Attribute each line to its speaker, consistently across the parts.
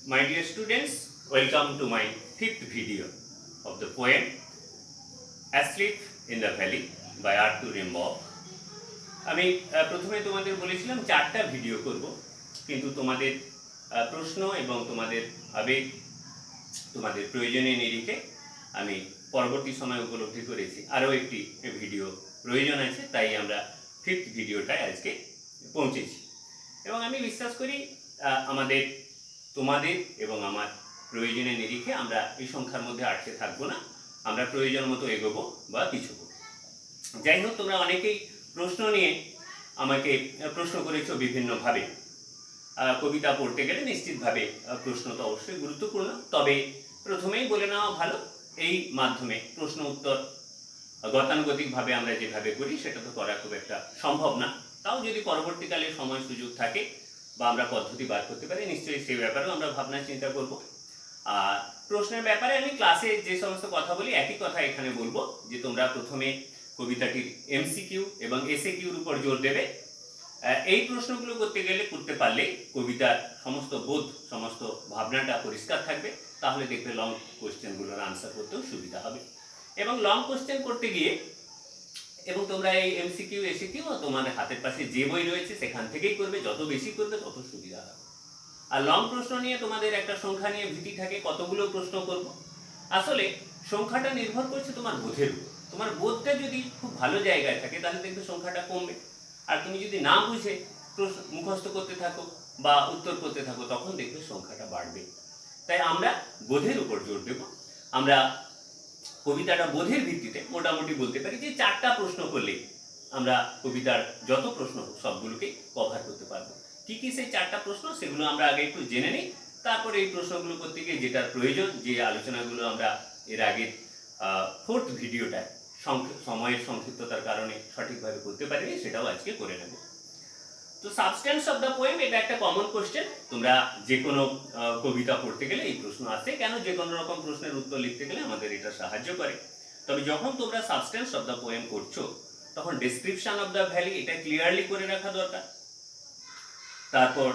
Speaker 1: My dear students, welcome to my fifth video of the poem Asleep in the Valley by Arthur Rimbaud. আমি প্রথমে তোমাদের বলেছিলাম 4টা video করব, কিন্তু তোমাদের প্রশ্ন এবং তোমাদের আবেগ, তোমাদের প্রয়োজনীয় নিরিখে আমি পরবর্তী সময় উপলব্ধি করেছি আরও একটি ভিডিও প্রয়োজন আছে, তাই আমরা ফিফথ ভিডিওটায় আজকে পৌঁছেছি। এবং আমি বিশ্বাস করি আমাদের তোমাদের এবং আমার প্রয়োজনের নিরিখে আমরা এই সংখ্যার মধ্যে আটকে থাকবো না, আমরা প্রয়োজন মতো এগোবো বা পিছবো। যাই হোক, তোমরা অনেকেই প্রশ্ন নিয়ে আমাকে প্রশ্ন করেছো বিভিন্নভাবে। কবিতা পড়তে গেলে নিশ্চিতভাবে প্রশ্ন তো অবশ্যই গুরুত্বপূর্ণ, তবে প্রথমেই বলে নেওয়া ভালো, এই মাধ্যমে প্রশ্ন উত্তর গতানুগতিকভাবে আমরা যেভাবে করি সেটা তো করা খুব একটা সম্ভব না। তাও যদি পরবর্তীকালে সময় সুযোগ থাকে বা আমরা পদ্ধতি বার করতে পারি, নিশ্চয়ই সেই ব্যাপারেও আমরা ভাবনা চিন্তা করব। আর প্রশ্নের ব্যাপারে আমি ক্লাসে যে সমস্ত কথা বলি একই কথা এখানে বলবো, যে তোমরা প্রথমে কবিতাটির এমসিকিউ এবং এসএকিউর উপর জোর দেবে। এই প্রশ্নগুলো করতে পারলে কবিতার সমস্ত বোধ, সমস্ত ভাবনাটা পরিষ্কার থাকবে, তাহলে দেখবে লং কোশ্চেনগুলোর আনসার করতেও সুবিধা হবে। এবং লং কোশ্চেন করতে গিয়ে, এবং তোমরা এই এমসিকিউ এসিকিউ তোমাদের হাতের পাশে যে বই রয়েছে সেখান থেকেই করবে, যত বেশি করবে তত সুবিধা হবে। আর লং প্রশ্ন নিয়ে তোমাদের একটা সংখ্যা নিয়ে ভীতি থাকে, কতগুলো প্রশ্ন করব। আসলে সংখ্যাটা নির্ভর করছে তোমার বোধের উপর। তোমার বোধটা যদি খুব ভালো জায়গায় থাকে তাহলে দেখবে সংখ্যাটা কমবে, আর তুমি যদি না বুঝে প্রশ্ন মুখস্থ করতে থাকো বা উত্তর করতে থাকো তখন দেখবে সংখ্যাটা বাড়বে। তাই আমরা বোধের উপর জোর দেব। আমরা কবিতাটা বোধের ভিত্তিতে মোটামুটি বলতে পারি যে 4টা প্রশ্ন করলেই আমরা কবিতার যত প্রশ্ন সবগুলোকে কভার করতে পারবো। কি কি সেই 4টা প্রশ্ন, সেগুলো আমরা আগে একটু জেনে নিই, তারপরে এই প্রশ্নগুলো করতে গিয়ে যেটার প্রয়োজন, যে আলোচনাগুলো আমরা এর আগের ফোর্থ ভিডিওটায় সময়ের সংক্ষিপ্ততার কারণে সঠিকভাবে করতে পারিনি, সেটাও আজকে করে নেব। তো সাবস্টেন্স অফ দ্য পোয়েম, এটা একটা কমন কোশ্চেন। তোমরা যে কোনো কবিতা পড়তে গেলে এই প্রশ্ন আসে, কেন যে কোনো রকম প্রশ্নের উত্তর লিখতে গেলে আমাদের এটা সাহায্য করে। তবে যখন তোমরা সাবস্টেন্স অফ দ্য পোয়েম করছো তখন ডেসক্রিপশন অফ দ্য ভ্যালি এটা ক্লিয়ারলি করে রাখা দরকার। তারপর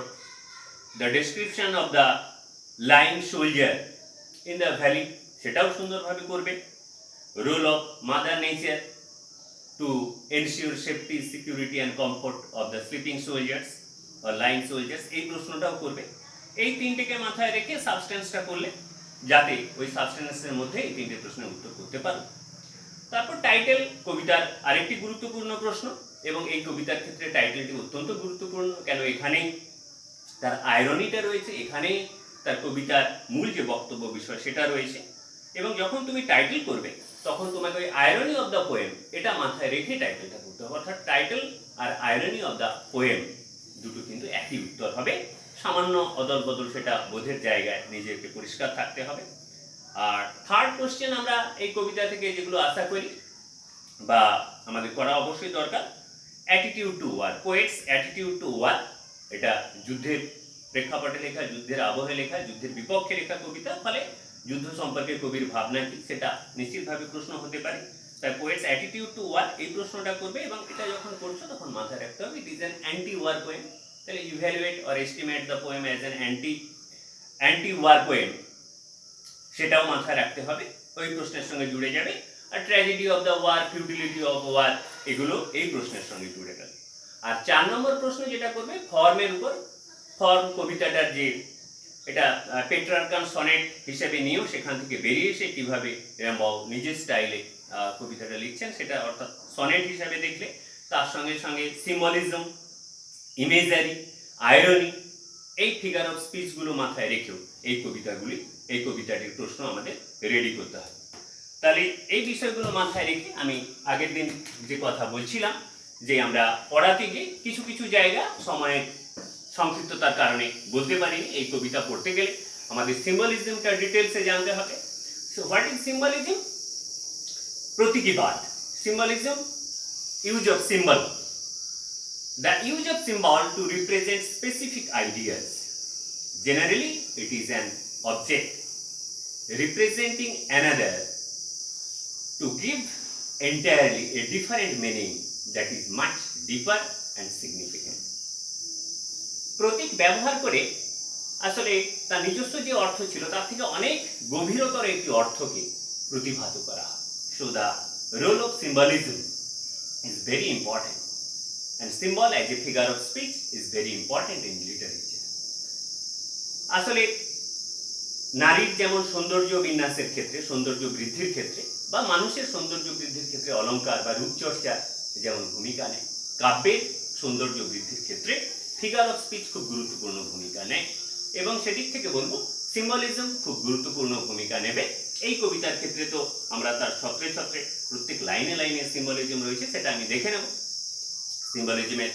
Speaker 1: the description of the lying soldier in the valley, সেটাও সুন্দরভাবে করবে। Role of mother nature to ensure safety, security and comfort of the sleeping soldiers or lying soldiers, এই প্রশ্নটাও করবে। এই তিনটেকে মাথায় রেখে সাবস্টেন্সটা করলে যাতে ওই সাবস্টেন্সের মধ্যে এই তিনটে প্রশ্নের উত্তর করতে পারো। তারপর টাইটেল, কবিতার আরেকটি গুরুত্বপূর্ণ প্রশ্ন, এবং এই কবিতার ক্ষেত্রে টাইটেলটি অত্যন্ত গুরুত্বপূর্ণ, কেন এখানেই তার আয়রনিটা রয়েছে, এখানেই তার কবিতার মূল যে বক্তব্য বিষয় সেটা রয়েছে। এবং যখন তুমি টাইটেল করবে তখন তোমাকে ওই আয়রনি অফ দ্য পোয়েম এটা মাথায় রেখে টাইটেলটা করতে হবে। অর্থাৎ টাইটেল আর আয়রনি অফ দ্য পোয়েম দুটো কিন্তু একই উত্তর হবে, সামান্য অদল বদল সেটা বোধের জায়গায় নিজেকে পরিষ্কার থাকতে হবে। আর থার্ড কোশ্চেন আমরা এই কবিতা থেকে যেগুলো আশা করি বা আমাদের করা অবশ্যই দরকার, attitude to war, poet's attitude to war. এটা যুদ্ধের প্রেক্ষাপটে লেখা, যুদ্ধের আবহে লেখা, যুদ্ধের বিপক্ষে লেখা কবিতা, ফলে যুদ্ধ সম্পর্কে কবির ভাবনা কি সেটা নিশ্চিতভাবে প্রশ্ন হতে পারে। তাই পোয়েটস অ্যাটিটিউড টু ওয়ার এই প্রশ্নটা করবে, এবং এটা যখন করছো তখন মাথায় রাখতে হবে it is an anti war poem. তাহলে evaluate or estimate the poem as an anti war poem, সেটাও মাথায় রাখতে হবে, ওই প্রশ্নের সঙ্গে জুড়ে যাবে। আর tragedy of the war, futility of war, এগুলো এই প্রশ্নের সঙ্গে জুড়ে গেল। আর 4 নম্বর প্রশ্ন যেটা করবে ফর্মের উপর, ফর্ম কবিতাটার যে এটা পেট্রার্কান সনেট হিসেবে নিয়েও সেখান থেকে বেরিয়ে এসে কীভাবে র্যাম্বাউ নিজের স্টাইলে কবিতাটা লিখছেন সেটা, অর্থাৎ সনেট হিসাবে দেখলে তার সঙ্গে সঙ্গে সিম্বলিজম, ইমেজারি, আয়রনি, এই ফিগার অফ স্পিচগুলো মাথায় রেখেও এই কবিতাটির প্রশ্ন আমাদের রেডি করতে হবে। তাহলে এই বিষয়গুলো মাথায় রেখে আমি আগের দিন যে কথা বলছিলাম, যে আমরা পড়াতে গিয়ে কিছু কিছু জায়গা সময়ের সংক্ষিপ্ততার কারণে বলতে পারিনি। এই কবিতা পড়তে গেলে আমাদের সিম্বলিজমটা ডিটেলসে জানতে হবে। So what is symbolism? প্রতীকীবাদ, symbolism, use of symbol, the use of symbol to represent specific ideas. Generally it is an object representing another to give entirely a different meaning that is much deeper and significant. প্রতীক ব্যবহার করে আসলে তার নিজস্ব যে অর্থ ছিল তার থেকে অনেক গভীরতর একটি অর্থকে প্রতিভাত করা হয়। So the role of symbolism is very important and symbol as a figure of speech is very important in literature. আসলে নারীর যেমন সৌন্দর্য বিন্যাসের ক্ষেত্রে, সৌন্দর্য বৃদ্ধির ক্ষেত্রে বা মানুষের সৌন্দর্য বৃদ্ধির ক্ষেত্রে অলংকার বা রূপচর্চা যেমন ভূমিকা নেয়, কাব্যের সৌন্দর্য বৃদ্ধির ক্ষেত্রে ফিগার অফ স্পিচ খুব গুরুত্বপূর্ণ ভূমিকা নেয়। এবং সেদিক থেকে বলবো সিম্বলিজম খুব গুরুত্বপূর্ণ ভূমিকা নেবে। এই কবিতার ক্ষেত্রে তো আমরা তার ছত্রে ছত্রে প্রত্যেক লাইনে লাইনে সিম্বলিজম রয়েছে, সেটা আমি দেখে নেব। সিম্বলিজমের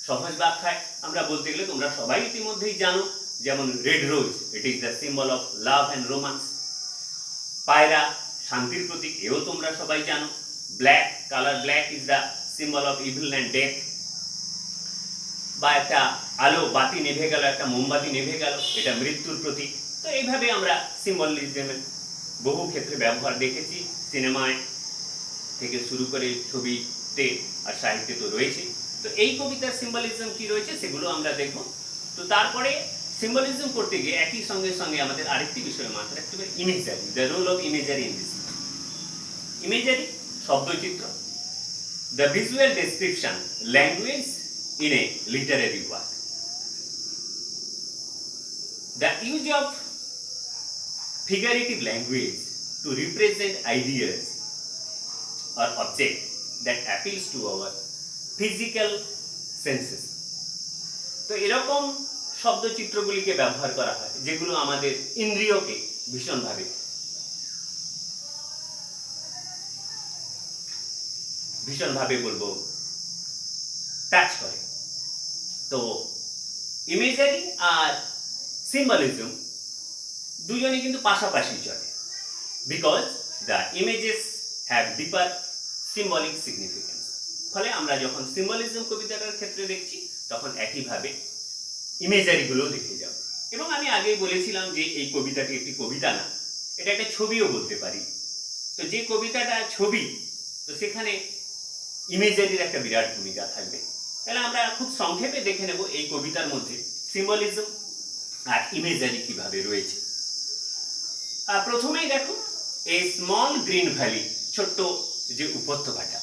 Speaker 1: সহজ ব্যাখ্যায় আমরা বলতে গেলে তোমরা সবাই ইতিমধ্যেই জানো, যেমন red rose, it is the symbol of love and romance. পায়রা শান্তির প্রতীক, এও তোমরা সবাই জানো। Black colour, black is the symbol of evil and death. বা একটা আলো বাতি নিভে গেল, একটা মোমবাতি নিভে গেল, এটা মৃত্যুর প্রতীক। তো এইভাবে আমরা সিম্বলিজমের বহু ক্ষেত্রে ব্যবহার দেখেছি, সিনেমায় থেকে শুরু করে ছবিতে আর সাহিত্যে তো রয়েছে। তো এই কবিতার সিম্বলিজম কি রয়েছে সেগুলো আমরা দেখব। তো তারপরে সিম্বলিজম করতে গিয়ে একই সঙ্গে সঙ্গে আমাদের আরেকটি বিষয় মাথায় রাখতে হবে, imagery, the role of imagery in this. Imagery শব্দচিত্র, the visual description language in a literary work. The use of figurative language to represent ideas or object that appeals to our physical senses. তো এরকম শব্দচিত্রগুলিকে ব্যবহার করা হয় যেগুলো আমাদের ইন্দ্রিয়কে ভীষণভাবে বলবো টাচ করে। তো ইমেজারি আর সিম্বলিজম দুজনে কিন্তু পাশাপাশি চলে, because the images have deeper symbolic significance. ফলে আমরা যখন সিম্বলিজম কবিতাটার ক্ষেত্রে দেখছি তখন একইভাবে ইমেজারিগুলো দেখে যাব। এবং আমি আগেই বলেছিলাম যে এই কবিতাটি একটি কবিতা না, এটা একটা ছবিও বলতে পারি। তো যে কবিতাটা ছবি, তো সেখানে ইমেজারির একটা বিরাট ভূমিকা থাকবে। তাহলে আমরা খুব সংক্ষেপে দেখে নেব এই কবিতার মধ্যে সিম্বলিজম আর ইমেজারি কিভাবে রয়েছে। প্রথমেই দেখো, এ স্মল গ্রিন ভ্যালি, ছোট্ট যে উপত্যকাটা,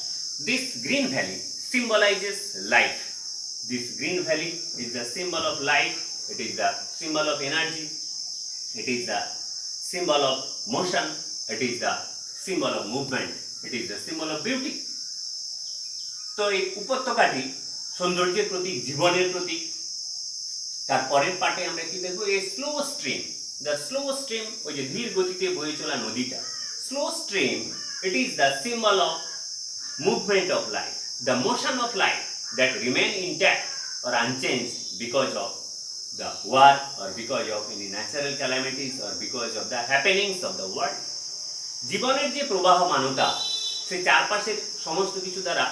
Speaker 1: this green valley symbolizes life. This green valley is the symbol of life, it is the symbol of energy, it is the symbol of motion, it is the symbol of movement, it is the symbol of beauty. তো এই উপত্যকাটি সৌন্দর্যের প্রতীক, জীবনের প্রতীক। তারপরের পার্টে আমরা কি দেখবো, a slow stream, the slow stream, ওই যে ধীর গতিতে বয়ে চলা নদীটা, slow stream, it is the symbol of movement of life, the motion of life that remain intact or unchanged because of the war or because of any natural calamities or because of the happenings of the world. জীবনের যে প্রবাহমানতা, সে চারপাশের সমস্ত কিছু দ্বারা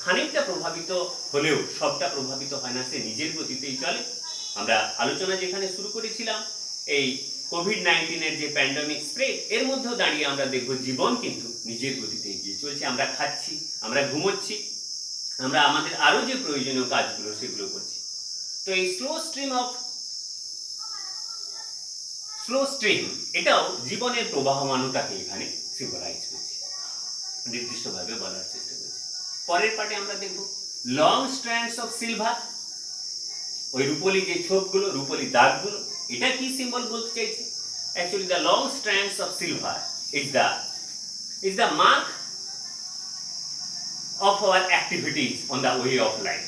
Speaker 1: খানিকটা প্রভাবিত হলেও সবটা প্রভাবিত হয় না, সে নিজের গতিতেই চলে। আমরা আলোচনা যেখানে শুরু করেছিলাম এই কোভিড-19 যে প্যান্ডেমিক স্প্রেড, এর মধ্যেও দাঁড়িয়ে আমরা দেখব জীবন কিন্তু নিজের গতিতে এগিয়ে চলছে। আমরা খাচ্ছি, আমরা ঘুমোচ্ছি, আমরা আমাদের আরো যে প্রয়োজনীয় কাজগুলো সেগুলো করছি। তো এই স্লো স্ট্রিম এটাও জীবনের প্রবাহমানতাকে এখানে সিম্বলাইজ করছে, নির্দিষ্টভাবে বলার চেষ্টা করছে। পরের পার্টে আমরা দেখব লং স্ট্র্যান্ডস অফ সিলভার, ওই রূপলি যে ছোপগুলো, রূপলি দাগগুলো, এটা কি সিম্বল বলতে চাইছে? Actually the long strands of silver is the mark of our activities on the way of life.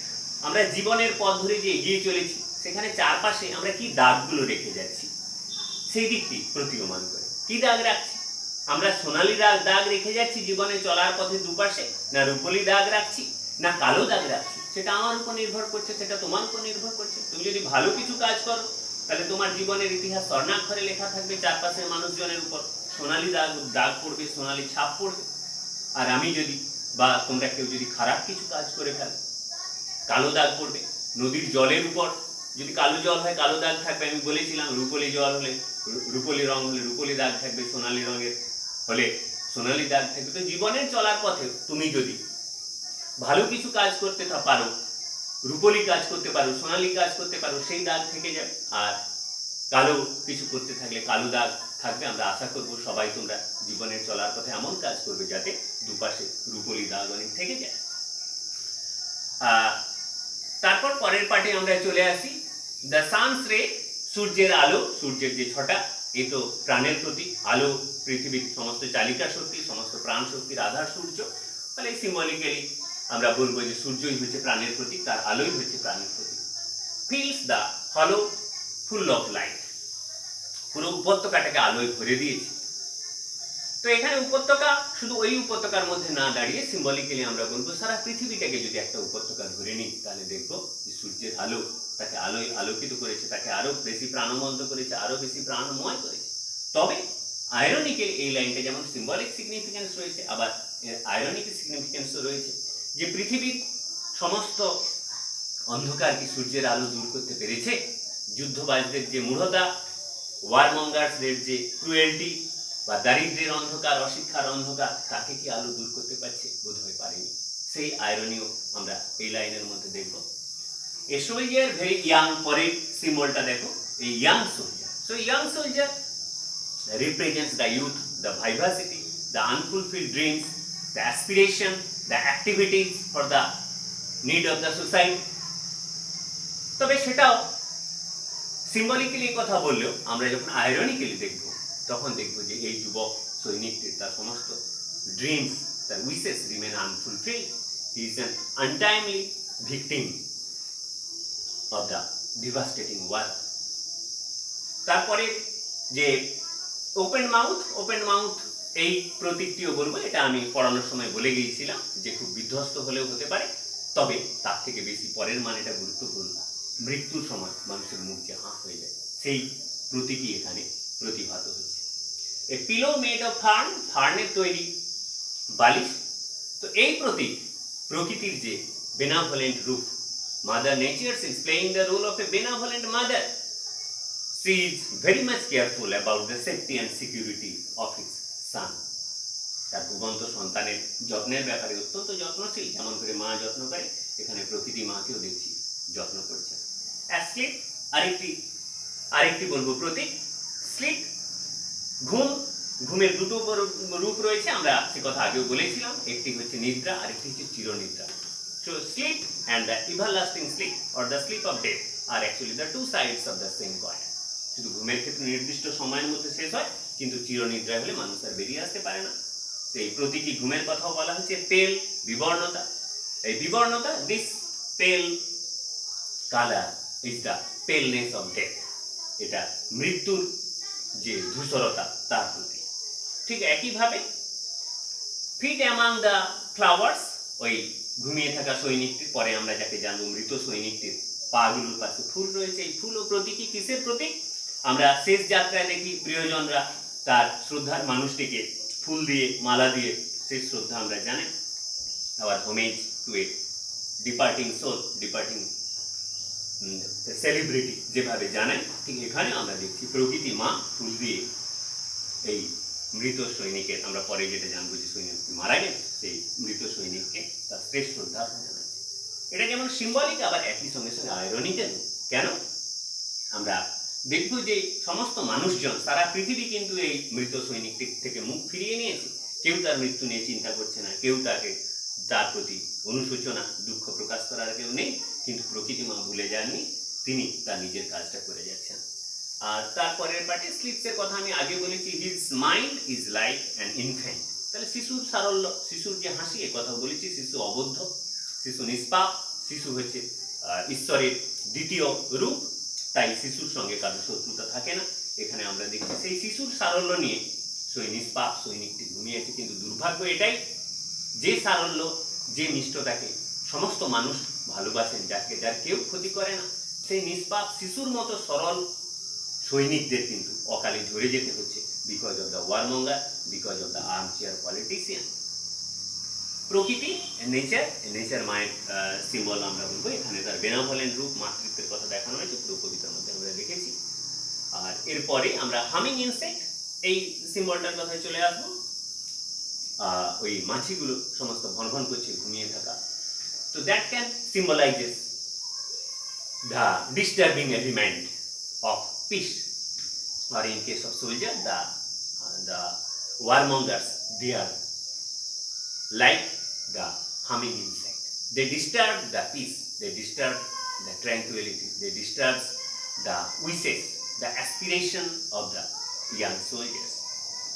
Speaker 1: আমরা জীবনের পথ ধরে যে এগিয়ে চলেছি, সেখানে চারপাশে আমরা কি দাগগুলো রেখে যাচ্ছি সেই দিকটি প্রতীয়মান করে। কি দাগ রাখছি আমরা? সোনালি দাগ রেখে যাচ্ছি জীবনে চলার পথে দুপাশে, না রূপলি দাগ রাখছি, না কালো দাগ রাখছি? সেটা আমার উপর নির্ভর করছে, সেটা তোমার উপর নির্ভর করছে। তুমি যদি ভালো কিছু কাজ করো তাহলে তোমার জীবনের ইতিহাস স্বর্ণাক্ষরে লেখা থাকবে, চারপাশের মানুষজনের উপর সোনালি দাগ পড়বে, সোনালি ছাপ পড়বে। আর আমি যদি বা তোমরা কেউ যদি খারাপ কিছু কাজ করে ফেলে, কালো দাগ পড়বে। নদীর জলের উপর যদি কালো জল হয়, কালো দাগ থাকবে। আমি বলেছিলাম রূপলি জল হলে, রূপলি রং হলে রূপলি দাগ থাকবে, সোনালি রঙের হলে সোনালি দাগ থাকবে। তো জীবনের চলার পথে তুমি যদি ভালো কিছু কাজ করতে পারো, রূপলি কাজ করতে পারো, সোনালি কাজ করতে পারো, সেই দাগ থেকে যাবে। আর কালো কিছু করতে থাকলে কালো দাগ থাকবে। আমরা আশা করব সবাই তোমরা জীবনের চলার পথে এমন কাজ করবে যাতে দুপাশে রূপলি দাগ অনেক থেকে যায়। তারপর পরের পার্টে আমরা চলে আসি, দ্য সানস রে, সূর্যের আলো, সূর্যের যে ছটা, এ তো প্রাণের প্রতীক। আলো পৃথিবীর সমস্ত চালিকা শক্তি, সমস্ত প্রাণ শক্তির আধার সূর্য। তাহলে সিম্বলিক্যালি আমরা বলবো যে সূর্যই হচ্ছে প্রাণের প্রতীক, তার আলোই হচ্ছে প্রাণের প্রতীক। ফিলস দ্য হলো ফুল অফ লাইট, পুরো উপত্যকাটাকে আলোয় ভরে দিয়েছে। তো এখানে উপত্যকা শুধু ওই উপত্যকার মধ্যে না দাঁড়িয়ে সিম্বলিক্যালি আমরা বলবো সারা পৃথিবীটাকে যদি একটা উপত্যকা ধরে নিই, তাহলে দেখবো যে সূর্যের আলো তাকে আলোয় আলোকিত করেছে, তাকে আরো বেশি প্রাণবন্ত করেছে, আরো বেশি প্রাণময় করেছে। তবে আয়রনিক্যালি এই লাইনটা যেমন সিম্বলিক সিগনিফিকেন্স রয়েছে, আবার এর আয়রনিক সিগনিফিকেন্সও রয়েছে, যে পৃথিবীর সমস্ত অন্ধকার কি সূর্যের আলো দূর করতে পেরেছে? যুদ্ধবাজদের যে মূঢ়তা, ওয়ারমঙ্গার্সদের যে ক্রুয়েলটি, বা দারিদ্র্যের অন্ধকার, অশিক্ষার অন্ধকার, তাকে কি আলো দূর করতে পারছে? বোধহয় পারেনি। সেই আয়রনিও আমরা এই লাইনের মধ্যে দেখব। এ সোলজার ভেরি ইয়াং, পরের সিম্বলটা দেখো, এই young soldier. So young soldier represents the youth, the vivacity, the unfulfilled dreams, the aspiration, the activities for the need of the society. তবে সেটাও সিম্বলিক্যালি কথা বললেও আমরা যখন আয়রনিক্যালি দেখব, তখন দেখব যে এই যুবক সৈনিকটির তার সমস্ত ড্রিমস, তার wishes remain unfulfilled. He is an untimely victim of the devastating war. তারপরে যে ওপেন মাউথ, এই প্রতীকটিও বলবো, এটা আমি পড়ানোর সময় বলে গিয়েছিলাম যে খুব বিধ্বস্ত হলেও হতে পারে, তবে তার থেকে বেশি পরের মানেটা গুরুত্বপূর্ণ। মৃত্যুর সময় মানুষের মুখ যে হাঁ হয়ে যায়, সেই প্রতীকই এখানে প্রতিভাত হচ্ছে। এ পিলো মেড অফ ফার্ন, ফার্নের তৈরি বালিশ। তো এই প্রতীক প্রকৃতির যে বেনাভোলেন্ট রূপ, mother nature is playing the role of a benevolent mother. She is very much careful about the safety and security of his son. তার ভুবন্ত সন্তানের যত্নের ব্যাপারে অত্যন্ত যত্নশীল, যেমন করে মা যত্ন করে, এখানে প্রকৃতি মাকেও দেখছি যত্ন করছে। স্লিপ, আরেকটি বলবো প্রতীক। স্লিপ, ঘুমের দুটো রূপ রয়েছে, আমরা সে কথা আগেও বলেছিলাম। একটি হচ্ছে নিদ্রা, আরেকটি হচ্ছে চিরনিদ্রা। So sleep and the everlasting sleep or the sleep of death are actually the two sides of the same coin. শুধু ঘুমের ক্ষেত্রে নির্দিষ্ট সময়ের মধ্যে শেষ হয়, কিন্তু চিরনিদ্রা হলে মানুষ আর বেরিয়ে আসতে পারে না। সেই প্রতীকী ঘুমের কথাও বলা হচ্ছে পেল, বিবর্ণতা। এই বিবর্ণতা, this pale colour is the paleness of death, এটা মৃত্যুর যে ধূসরতা তার প্রতীক। ঠিক একইভাবে ফিট অ্যামাং দ্য ফ্লাওয়ার্স, ওই ঘুমিয়ে থাকা সৈনিকটির, পরে আমরা যাকে জানবো মৃত সৈনিকটির পাগুলোর পাশে ফুল রয়েছে। এই ফুল ও প্রতীকী কিসের প্রতীক? আমরা শেষ যাত্রায় দেখি প্রিয়জনরা তার শ্রদ্ধার মানুষটিকে ফুল দিয়ে, মালা দিয়ে শেষ শ্রদ্ধা আমরা জানাই। Our homage to a departing soul, departing celebrity যেভাবে জানাই, ঠিক এখানে আমরা দেখছি প্রকৃতি মা ফুল দিয়ে এই মৃত সৈনিকের, আমরা পরে যেটা জানবো যে সৈনিক মারা গেছে, সেই মৃত সৈনিককে তার শ্রেষ্ঠ শ্রদ্ধা জানাচ্ছে। এটা যেমন সিম্বলিক, আবার একই সঙ্গে সঙ্গে আয়রনিক্যাল। কেন? আমরা দেখব যে সমস্ত মানুষজন, সারা পৃথিবী কিন্তু এই মৃত সৈনিকটির থেকে মুখ ফিরিয়ে নিয়েছে। কেউ তার মৃত্যু নিয়ে চিন্তা করছে না, কেউ তার প্রতি অনুশোচনা, দুঃখ প্রকাশ করার কেউ নেই। কিন্তু প্রকৃতি মা ভুলে যাননি, তিনি তার নিজের কাজটা করে যাচ্ছেন। আর তারপরের পার্টি স্লিপসের কথা আমি আগে বলেছি, his mind is like an infant. তাহলে শিশুর সারল্য, শিশুর যে হাসি, এ কথা বলেছি। শিশু অবদ্ধ, শিশু নিষ্পাপ, শিশু হচ্ছে ঈশ্বরের দ্বিতীয় রূপ, তাই শিশুর সঙ্গে কারো শত্রুতা থাকে না। এখানে আমরা দেখছি সেই শিশুর সারল্য নিয়ে নিষ্পাপ সৈনিকটি ঘুমিয়েছে। কিন্তু দুর্ভাগ্য এটাই, যে সারল্য, যে মিষ্টতাকে সমস্ত মানুষ ভালোবাসেন, যার কেউ ক্ষতি করে না, সেই নিষ্পাপ শিশুর মতো সরল সৈনিকদের কিন্তু অকালে ঝরে যেতে হচ্ছে, because of the warmonger, because of the armchair politician. প্রকৃতি, নেচার মায়ের সিম্বল আমরা বলবো। এখানে তার বেনাভোলেন্ট রূপ, মাতৃত্বের কথা দেখানো হয়েছে, পুরো কবিতার মধ্যে আমরা দেখেছি। আর এরপরে আমরা হামিং ইনসেক্ট, এই সিম্বলটার কথায় চলে আসবো। ওই মাছিগুলো সমস্ত ভনভন করছে ঘুমিয়ে থাকা। তো that can symbolises the disturbing element of or in case of soldier, the warmongers, they are like the humming insect. They disturb the peace, they disturb the tranquility, they disturb the wishes, the aspiration of the young soldiers.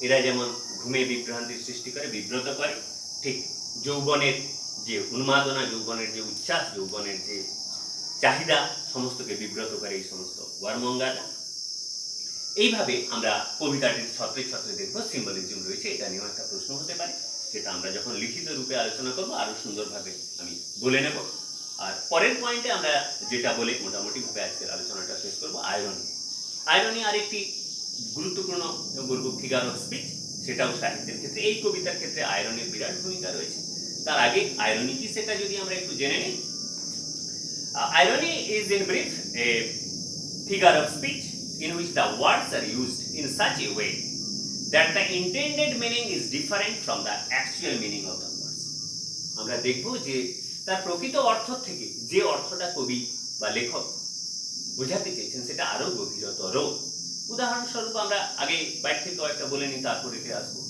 Speaker 1: এরা যেমন ঘুমে বিভ্রান্তির সৃষ্টি করে, বিব্রত করে, ঠিক যৌবনের যে উন্মাদনা, যৌবনের যে উচ্ছ্বাস, যৌবনের যে চাহিদা, সমস্তকে বিব্রত করে এই সমস্ত ওয়ারমঙ্গাররা। এইভাবে আমরা কবিতাটির ছত্রে ছত্রে দেখব সিম্বলিজম রয়েছে, এটা নিয়েও একটা প্রশ্ন হতে পারে, সেটা আমরা যখন লিখিত রূপে আলোচনা করব আরো সুন্দরভাবে আমি বলে নেব। আর পরের পয়েন্টে আমরা যেটা বলে মোটামুটিভাবে আজকের আলোচনাটা শেষ করব, আয়রনি। আয়রনি আরেকটি গুরুত্বপূর্ণ বলব ফিগার অফ স্পিচ, সেটাও সাহিত্যের ক্ষেত্রে, এই কবিতার ক্ষেত্রে আয়রনির বিরাট ভূমিকা রয়েছে। তার আগে আয়রনি কি সেটা যদি আমরা একটু জেনে নিই। Irony is in brief a figure of speech in which the words are used in such a way that the intended meaning is different from the actual meaning of the words. আমরা দেখব যে তার প্রকৃত অর্থ থেকে যে অর্থটা কবি বা লেখক বোঝাতে চেয়েছেন সেটা আরো গভীরতর। উদাহরণস্বরূপ আমরা আগে বাইর থেকে একটা বলে নিই, তারপরে আসবো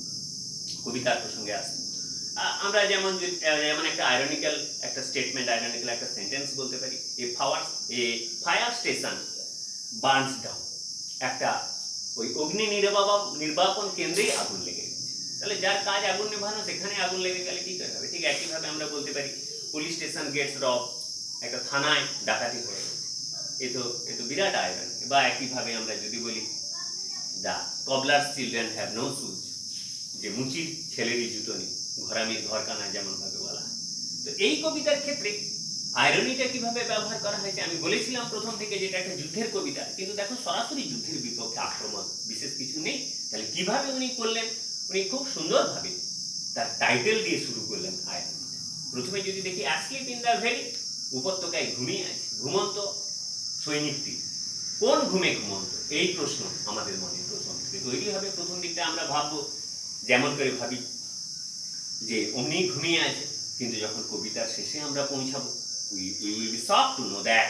Speaker 1: কবিতার প্রসঙ্গে আসবো। আমরা যেমন একটা আয়রনিক্যাল একটা স্টেটমেন্ট, আয়রনিক্যাল একটা সেন্টেন্স বলতে পারি, এ ফায়ার স্টেশন বার্নস ডাউন, একটা ওই অগ্নি নির্বাপন কেন্দ্রেই আগুন লেগে গেছে। তাহলে যার কাজ আগুন নেভানো, সেখানে আগুন লেগে গেলে কি করে হবে? ঠিক একইভাবে আমরা বলতে পারি পুলিশ স্টেশন গেটস রব, একটা থানায় ডাকাতি হয়ে গেছে, এ তো বিরাট আয়রনি। বা একইভাবে আমরা যদি বলি the cobbler's children have no shoes, যে মুচির ছেলেরই জুতো নেই, ঘরামির ঘরকানা যেমন ভাবে বলা হয়। তো এই কবিতার ক্ষেত্রে আয়রনিটা কিভাবে ব্যবহার করা হয়েছে আমি বলেছিলাম প্রথম থেকে, যেটা একটা যুদ্ধের কবিতা, কিন্তু দেখো সরাসরি যুদ্ধের বিপক্ষে আক্রমণ বিশেষ কিছু নেই। তাহলে কিভাবে উনি করলেন? উনি খুব সুন্দরভাবে তার টাইটেল দিয়ে শুরু করলেন আয়রনিটা। প্রথমে যদি দেখি অ্যাসলিপ ইন দ্য ভ্যালি, উপত্যকায় ঘুমিয়ে আছে ঘুমন্ত সৈনিকটি। কোন ঘুমে ঘুমন্ত? এই প্রশ্ন আমাদের মনে প্রথম থেকে তৈরি হবে। প্রথম দিকটা আমরা ভাববো, যেমন করে ভাবি যে অমনি ঘুমিয়ে আছে, কিন্তু যখন কবিতার শেষে আমরা পৌঁছাবো, we will be shocked to know that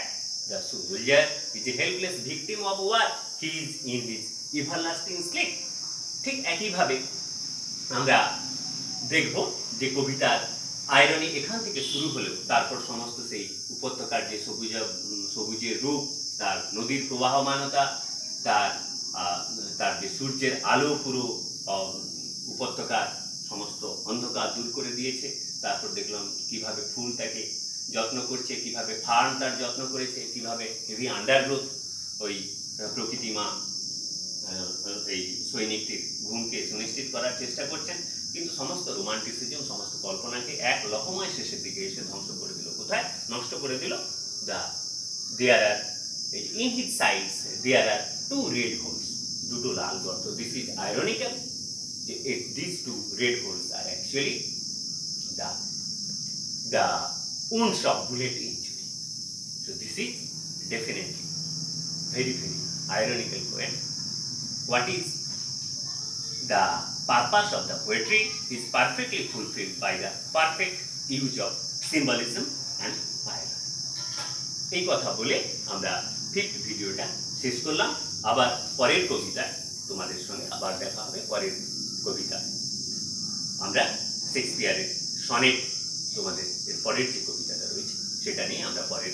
Speaker 1: the soldier is a helpless victim of war, he is in his everlasting sleep. ঠিক একইভাবে আমরা দেখব যে কবিতার আয়রনি এখান থেকে শুরু হলেও তারপর সমস্ত সেই উপত্যকার যে সবুজের রূপ, তার নদীর প্রবাহমানতা, তার যে সূর্যের আলো পুরো উপত্যকার সমস্ত অন্ধকার দূর করে দিয়েছে। তারপর দেখলাম কিভাবে ফুল তাকে যত্ন করছে, কিভাবে ফার্ন তার যত্ন করেছে, কিভাবে হেভি আন্ডারগ্রোথ ওই প্রকৃতি মা এই সৈনিকটির ঘুমকে সুনিশ্চিত করার চেষ্টা করছেন, কিন্তু সমস্ত রোমান্টিসিজম, সমস্ত কল্পনাকে এক লহমায় শেষের দিকে এসে ধ্বংস করে দিল। কোথায় নষ্ট করে দিল? In his sides there are two red holes, দুটো লাল গর্ত। দিস ইজ আইরনিক্যাল যে these two red holes are actually the wounds of bullet injury. So this is definitely very ironical poem. What is the purpose of the poetry is perfectly fulfilled by the perfect use of symbolism and irony. এই কথা বলে আমরা 5th ভিডিওটা শেষ করলাম। আবার পরের কবিতায় তোমাদের সঙ্গে আবার দেখা হবে। পরের কবিতা আমরা শেক্সপিয়ারের সনেট, তোমাদের এর পরের যে কবিতাটা রয়েছে সেটা নিয়ে আমরা পরের